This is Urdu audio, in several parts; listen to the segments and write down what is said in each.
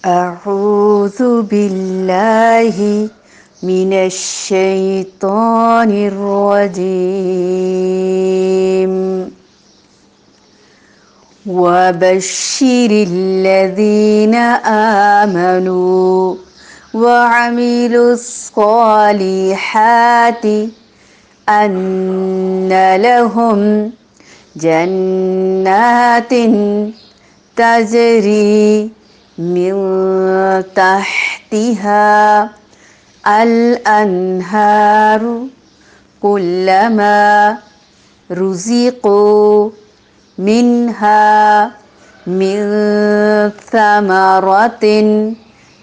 أعوذ بالله من الشيطان الرجيم وبشر الذين آمنوا وعملوا الصالحات أن لهم جنات تجري من تحتها الأنهار كلما رزقوا منها من ثمرة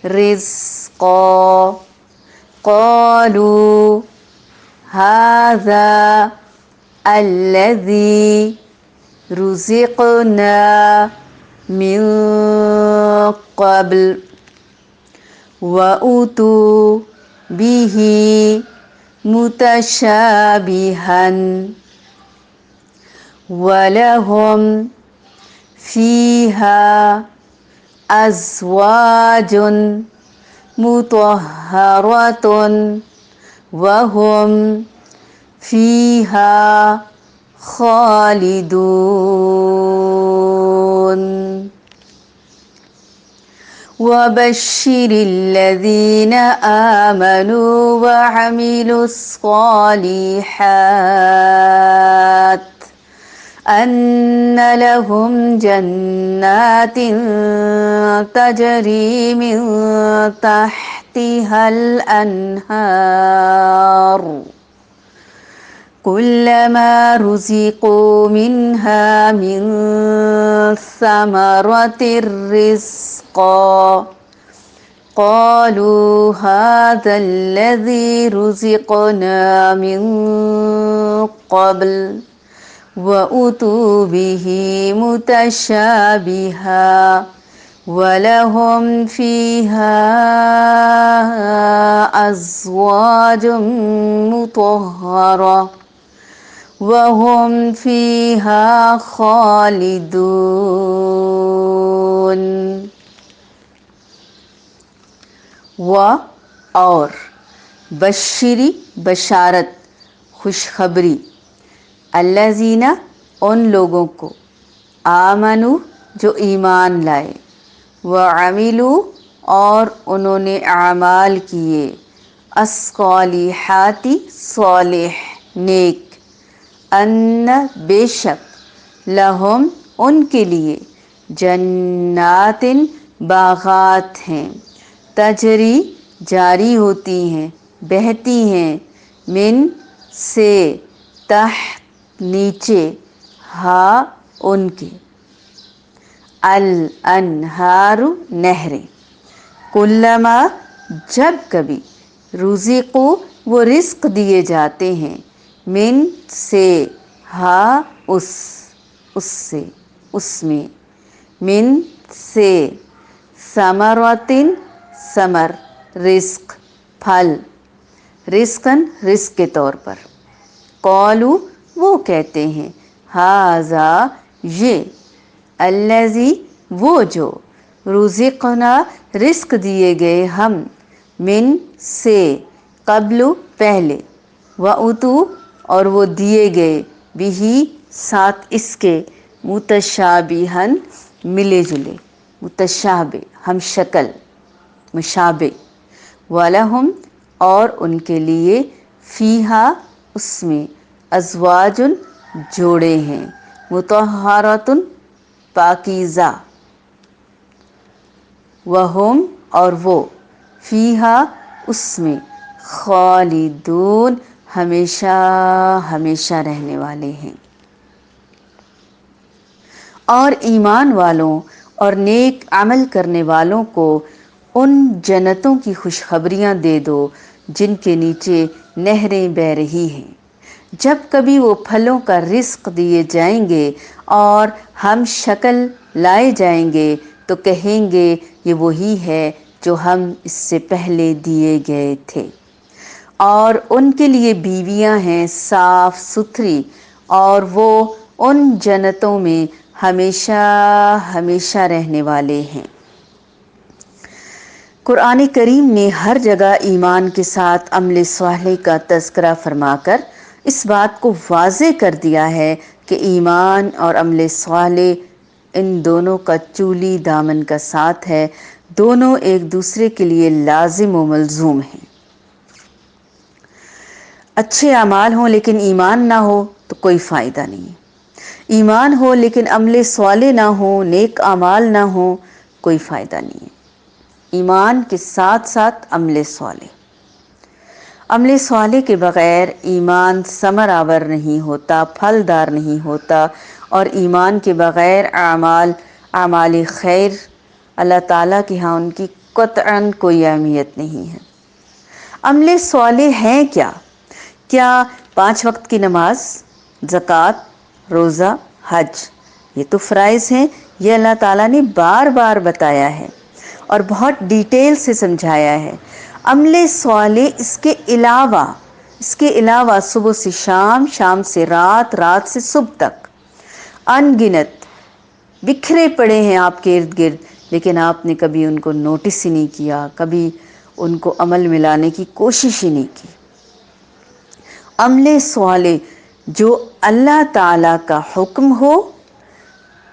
رزقا قالوا هذا الذي رزقنا من قبل وأتوا به متشابها ولهم فيها أزواج مطهرة وهم فيها خالدون وبشر الذين آمنوا وعملوا الصالحات أن لهم جنات تجري من تحتها الأنهار كلما رزقوا منها من ثمرة رزقا قالوا هذا الذي رزقنا من قبل وأتوا به متشابها ولهم فيها أزواج مطهرة وهم فيها خالدون و اور بشری بشارت خوشخبری الذین ان لوگوں کو آمنو جو ایمان لائے وعملوا اور انہوں نے اعمال کیے الصالحات صالح نیک ان بے شک لہم ان کے لیے جنات باغات ہیں تجری جاری ہوتی ہیں بہتی ہیں من سے تحت نیچے ہا ان کے الانہار نہریں کلما جب کبھی رزقو وہ رزق دیے جاتے ہیں من سے ہا اس سے اس میں من سے ثمراتن ثمر رزق پھل رزقن رزق کے طور پر قالو وہ کہتے ہیں ہاذا یہ الذی وہ جو رزقنا رزق دیے گئے ہم من سے قبل پہلے واتو اور وہ دیے گئے بھی ساتھ اس کے متشابہن ملے جلے متشابہ ہم شکل مشابہ ولہم اور ان کے لیے فیہا اس میں ازواجن جوڑے ہیں مطہراتن پاکیزہ وہم اور وہ فیہا اس میں خالدون ہمیشہ ہمیشہ رہنے والے ہیں اور ایمان والوں اور نیک عمل کرنے والوں کو ان جنتوں کی خوشخبریاں دے دو جن کے نیچے نہریں بہہ رہی ہیں جب کبھی وہ پھلوں کا رزق دیے جائیں گے اور ہم شکل لائے جائیں گے تو کہیں گے یہ وہی ہے جو ہم اس سے پہلے دیے گئے تھے اور ان کے لیے بیویاں ہیں صاف ستھری اور وہ ان جنتوں میں ہمیشہ ہمیشہ رہنے والے ہیں قرآن کریم نے ہر جگہ ایمان کے ساتھ عمل صالح کا تذکرہ فرما کر اس بات کو واضح کر دیا ہے کہ ایمان اور عمل صالح ان دونوں کا چولی دامن کا ساتھ ہے، دونوں ایک دوسرے کے لیے لازم و ملزوم ہیں۔ اچھے اعمال ہوں لیکن ایمان نہ ہو تو کوئی فائدہ نہیں، ایمان ہو لیکن عمل صالح نہ ہو، نیک اعمال نہ ہو، کوئی فائدہ نہیں ہے۔ ایمان کے ساتھ ساتھ عمل صالح، عمل صالح کے بغیر ایمان ثمر آور نہیں ہوتا، پھلدار نہیں ہوتا، اور ایمان کے بغیر اعمال خیر اللہ تعالیٰ کے ہاں ان کی قطعاً کوئی اہمیت نہیں ہے۔ عمل صالح ہیں کیا؟ کیا 5 وقت کی نماز، زکوٰۃ، روزہ، حج، یہ تو فرائض ہیں، یہ اللہ تعالیٰ نے بار بار بتایا ہے اور بہت ڈیٹیل سے سمجھایا ہے۔ عمل صالح اس کے علاوہ صبح سے شام، شام سے رات، رات سے صبح تک ان گنت بکھرے پڑے ہیں آپ کے ارد گرد، لیکن آپ نے کبھی ان کو نوٹس ہی نہیں کیا، کبھی ان کو عمل میں لانے کی کوشش ہی نہیں کی۔ عمل صالح جو اللہ تعالیٰ کا حکم ہو،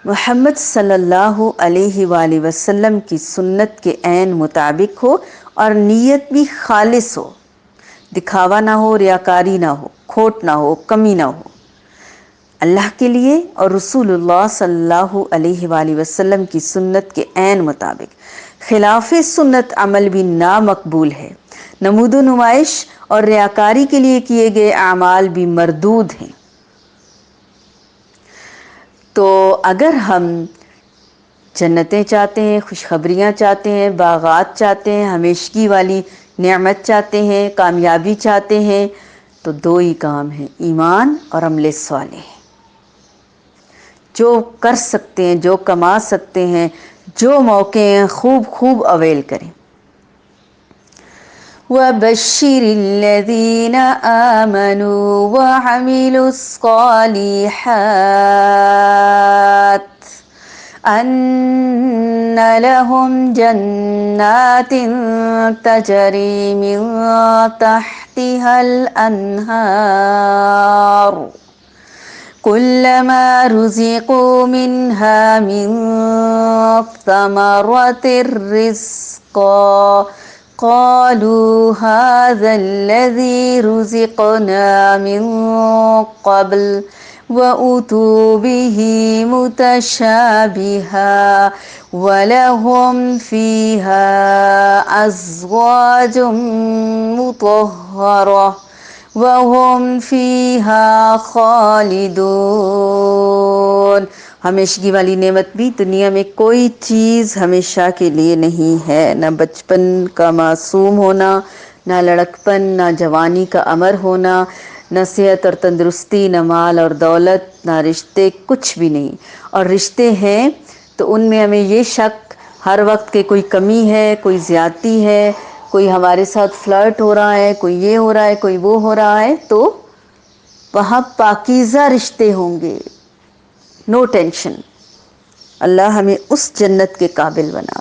محمد صلی اللہ علیہ وآلہ وسلم کی سنت کے عین مطابق ہو، اور نیت بھی خالص ہو، دکھاوا نہ ہو، ریاکاری نہ ہو، کھوٹ نہ ہو، کمی نہ ہو، اللہ کے لیے اور رسول اللہ صلی اللہ علیہ وآلہ وسلم کی سنت کے عین مطابق۔ خلاف سنت عمل بھی نامقبول ہے، نمود و نمائش اور ریاکاری کے لیے کیے گئے اعمال بھی مردود ہیں۔ تو اگر ہم جنتیں چاہتے ہیں، خوشخبریاں چاہتے ہیں، باغات چاہتے ہیں، ہمیشگی والی نعمت چاہتے ہیں، کامیابی چاہتے ہیں، تو 2 ہی کام ہیں، ایمان اور عمل صالح۔ جو کر سکتے ہیں، جو کما سکتے ہیں، جو موقع ہیں، خوب اویل کریں۔ وَبَشِّرِ الَّذِينَ آمَنُوا وَعَمِلُوا الصَّالِحَاتِ أَنَّ لَهُمْ جَنَّاتٍ تَجْرِي مِن تَحْتِهَا الْأَنْهَارُ كُلَّمَا رُزِقُوا مِنْهَا مِن ثَمَرَةٍ رِزْقًا قَالُوا هَذَا الَّذِي رُزِقْنَا مِن قَبْلُ وَأُتُوا بِهِ مُتَشَابِهًا وَلَهُمْ فِيهَا أَزْوَاجٌ مُطَهَّرَةٌ وَهُمْ فِيهَا خَالِدُونَ۔ ہمیشگی والی نعمت بھی دنیا میں کوئی چیز ہمیشہ کے لیے نہیں ہے، نہ بچپن کا معصوم ہونا، نہ لڑکپن، نہ جوانی کا امر ہونا، نہ صحت اور تندرستی، نہ مال اور دولت، نہ رشتے، کچھ بھی نہیں۔ اور رشتے ہیں تو ان میں ہمیں یہ شک ہر وقت کہ کوئی کمی ہے، کوئی زیادتی ہے، کوئی ہمارے ساتھ فلرٹ ہو رہا ہے، کوئی یہ ہو رہا ہے، کوئی وہ ہو رہا ہے، تو وہاں پاکیزہ رشتے ہوں گے، نو ٹینشن۔ اللہ ہمیں اس جنت کے قابل بنا۔